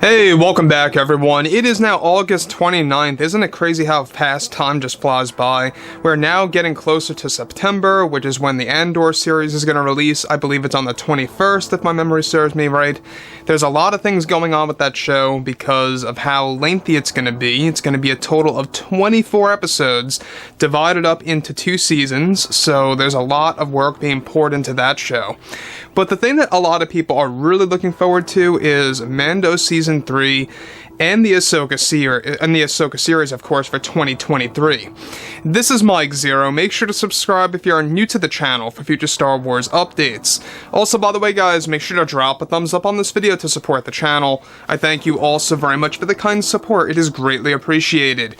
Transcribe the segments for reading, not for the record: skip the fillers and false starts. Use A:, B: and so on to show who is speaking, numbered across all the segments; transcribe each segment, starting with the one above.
A: Hey, welcome back everyone. It is now August 29th. Isn't it crazy how fast time just flies by? We're now getting closer to September, which is when the Andor series is going to release. I believe it's on the 21st, if my memory serves me right. There's a lot of things going on with that show because of how lengthy it's going to be. It's going to be a total of 24 episodes divided up into 2 seasons, so there's a lot of work being poured into that show. But the thing that a lot of people are really looking forward to is Mando Season 3 and the Ahsoka series, of course, for 2023. This is Mike Zero. Make sure to subscribe if you are new to the channel for future Star Wars updates. Also, by the way, guys, make sure to drop a thumbs up on this video to support the channel. I thank you all so very much for the kind support. It is greatly appreciated.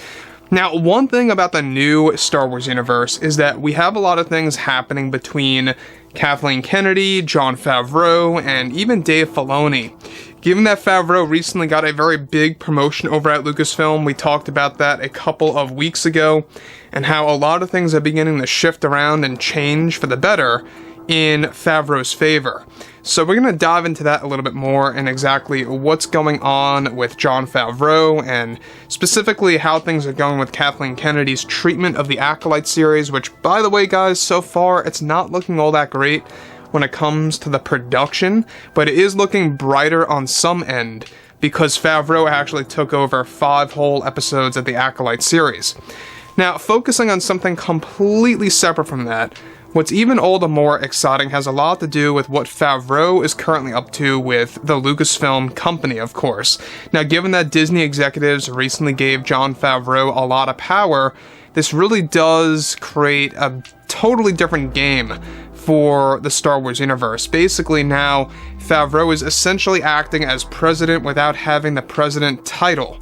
A: Now, one thing about the new Star Wars universe is that we have a lot of things happening between Kathleen Kennedy, Jon Favreau, and even Dave Filoni. Given that Favreau recently got a very big promotion over at Lucasfilm, we talked about that a couple of weeks ago, and how a lot of things are beginning to shift around and change for the better in Favreau's favor. So we're going to dive into that a little bit more and exactly what's going on with Jon Favreau and specifically how things are going with Kathleen Kennedy's treatment of the Acolyte series, which, by the way, guys, so far it's not looking all that great when it comes to the production, but it is looking brighter on some end because Favreau actually took over 5 whole episodes of the Acolyte series. Now, focusing on something completely separate from that, what's even all the more exciting has a lot to do with what Favreau is currently up to with the Lucasfilm company, of course. Now, given that Disney executives recently gave Jon Favreau a lot of power, this really does create a totally different game for the Star Wars universe. Basically now, Favreau is essentially acting as president without having the president title.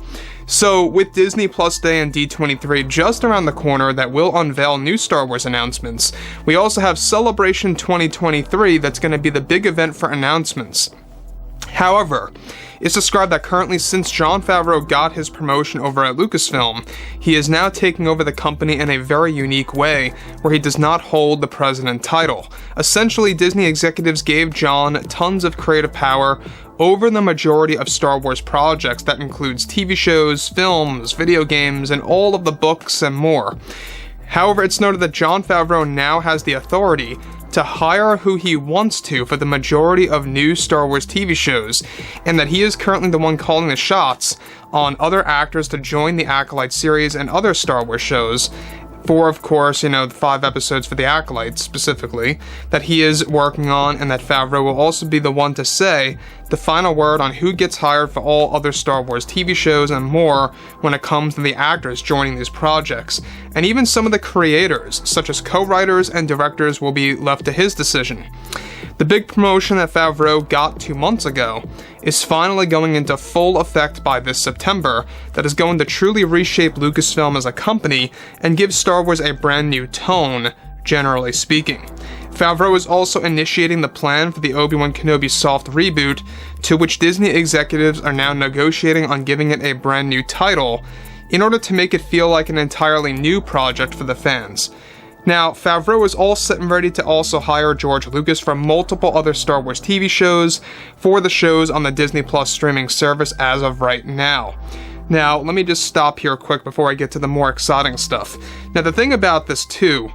A: So, with Disney Plus Day and D23 just around the corner that will unveil new Star Wars announcements, we also have Celebration 2023 that's going to be the big event for announcements. However, it's described that currently, since Jon Favreau got his promotion over at Lucasfilm, he is now taking over the company in a very unique way, where he does not hold the president title. Essentially, Disney executives gave Jon tons of creative power over the majority of Star Wars projects. That includes TV shows, films, video games, and all of the books and more. However, it's noted that Jon Favreau now has the authority to hire who he wants to for the majority of new Star Wars TV shows, and that he is currently the one calling the shots on other actors to join the Acolyte series and other Star Wars shows. For, of course, the 5 episodes for the Acolyte specifically, that he is working on, and that Favreau will also be the one to say the final word on who gets hired for all other Star Wars TV shows and more when it comes to the actors joining these projects. And even some of the creators, such as co-writers and directors, will be left to his decision. The big promotion that Favreau got 2 months ago is finally going into full effect by this September, that is going to truly reshape Lucasfilm as a company and give Star Wars a brand new tone, generally speaking. Favreau is also initiating the plan for the Obi-Wan Kenobi soft reboot, to which Disney executives are now negotiating on giving it a brand new title, in order to make it feel like an entirely new project for the fans. Now, Favreau is all set and ready to also hire George Lucas for multiple other Star Wars TV shows for the shows on the Disney Plus streaming service as of right now. Now, let me just stop here quick before I get to the more exciting stuff. Now, the thing about this too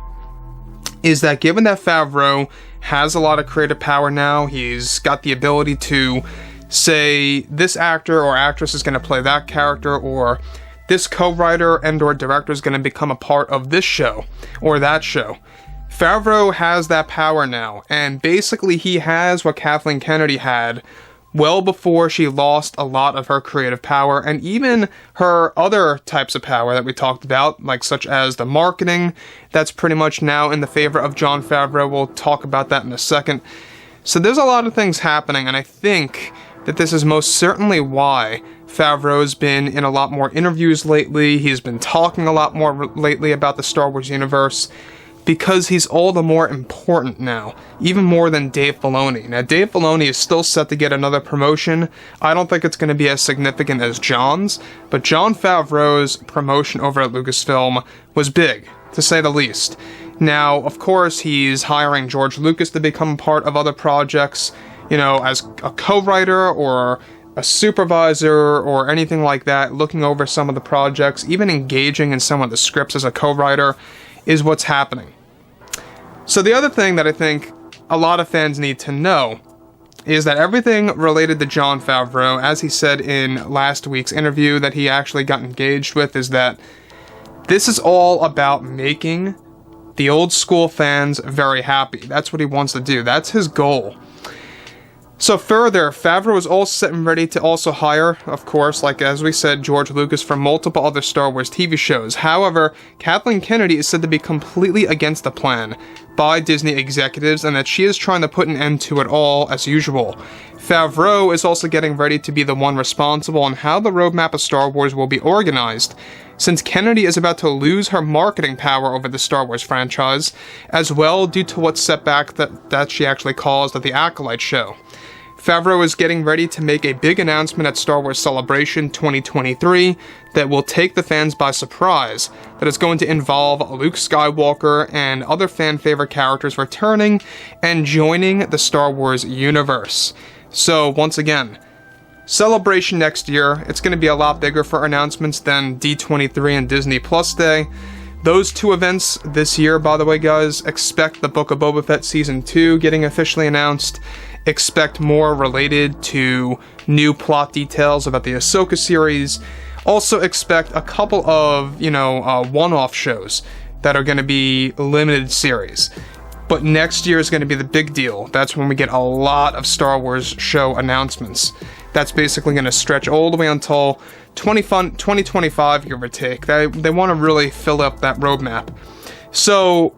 A: is that given that Favreau has a lot of creative power now, he's got the ability to say this actor or actress is going to play that character, or this co-writer and or director is going to become a part of this show or that show. Favreau has that power now, and basically he has what Kathleen Kennedy had well before she lost a lot of her creative power, and even her other types of power that we talked about, like such as the marketing, that's pretty much now in the favor of Jon Favreau. We'll talk about that in a second. So there's a lot of things happening, and I think that this is most certainly why Favreau's been in a lot more interviews lately. He's been talking a lot more lately about the Star Wars universe, because he's all the more important now, even more than Dave Filoni. Now, Dave Filoni is still set to get another promotion. I don't think it's going to be as significant as Jon's, but Jon Favreau's promotion over at Lucasfilm was big, to say the least. Now, of course, he's hiring George Lucas to become part of other projects, as a co-writer or a supervisor or anything like that, looking over some of the projects, even engaging in some of the scripts as a co-writer, is what's happening. So the other thing that I think a lot of fans need to know is that everything related to Jon Favreau, as he said in last week's interview that he actually got engaged with, is that this is all about making the old school fans very happy. That's what he wants to do. That's his goal. So further, Favreau is all set and ready to also hire, of course, like as we said, George Lucas for multiple other Star Wars TV shows. However, Kathleen Kennedy is said to be completely against the plan by Disney executives, and that she is trying to put an end to it all as usual. Favreau is also getting ready to be the one responsible on how the roadmap of Star Wars will be organized, since Kennedy is about to lose her marketing power over the Star Wars franchise, as well due to what setback that she actually caused at the Acolyte show. Favreau is getting ready to make a big announcement at Star Wars Celebration 2023 that will take the fans by surprise, that is going to involve Luke Skywalker and other fan-favorite characters returning and joining the Star Wars universe. So, once again, Celebration next year, it's going to be a lot bigger for announcements than D23 and Disney Plus Day. Those two events this year, by the way, guys, expect the Book of Boba Fett Season 2 getting officially announced. Expect more related to new plot details about the Ahsoka series. Also expect a couple of, one-off shows that are going to be limited series. But next year is going to be the big deal. That's when we get a lot of Star Wars show announcements. That's basically going to stretch all the way until 2025, give or take. They want to really fill up that roadmap. So,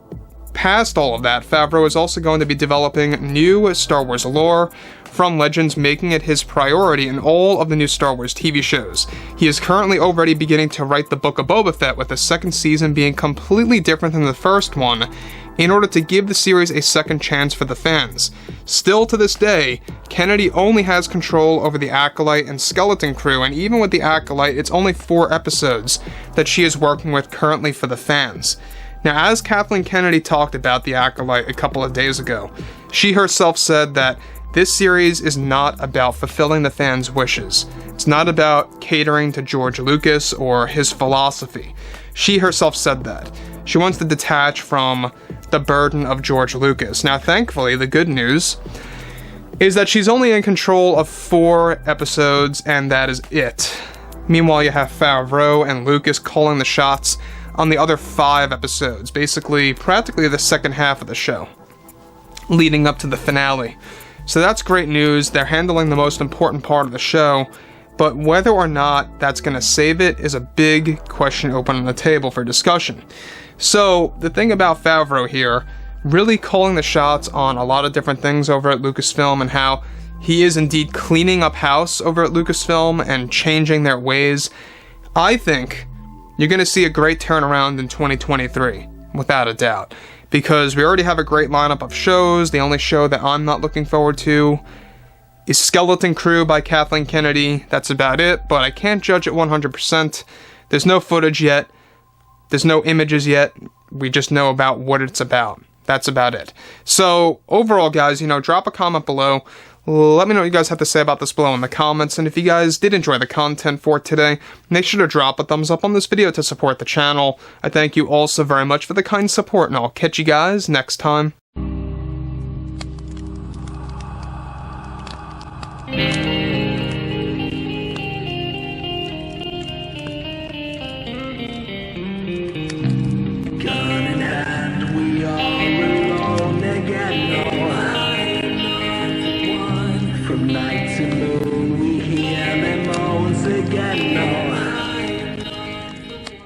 A: past all of that, Favreau is also going to be developing new Star Wars lore from Legends, making it his priority in all of the new Star Wars TV shows. He is currently already beginning to write the Book of Boba Fett, with the second season being completely different than the first one, in order to give the series a second chance for the fans. Still to this day, Kennedy only has control over the Acolyte and Skeleton Crew, and even with the Acolyte, it's only 4 episodes that she is working with currently for the fans. Now, as Kathleen Kennedy talked about the Acolyte a couple of days ago, she herself said that this series is not about fulfilling the fans' wishes. It's not about catering to George Lucas or his philosophy. She herself said that. She wants to detach from the burden of George Lucas. Now, thankfully, the good news is that she's only in control of 4 episodes, and that is it. Meanwhile, you have Favreau and Lucas calling the shots on the other 5 episodes, basically practically the second half of the show, leading up to the finale. So that's great news. They're handling the most important part of the show, but whether or not that's going to save it is a big question open on the table for discussion. So the thing about Favreau here, really calling the shots on a lot of different things over at Lucasfilm, and how he is indeed cleaning up house over at Lucasfilm and changing their ways, I think you're going to see a great turnaround in 2023, without a doubt. Because we already have a great lineup of shows. The only show that I'm not looking forward to is Skeleton Crew by Kathleen Kennedy. That's about it, but I can't judge it 100%. There's no footage yet. There's no images yet. We just know about what it's about. That's about it. So, overall, guys, drop a comment below. Let me know what you guys have to say about this below in the comments, and if you guys did enjoy the content for today, make sure to drop a thumbs up on this video to support the channel. I thank you all so very much for the kind support, and I'll catch you guys next time.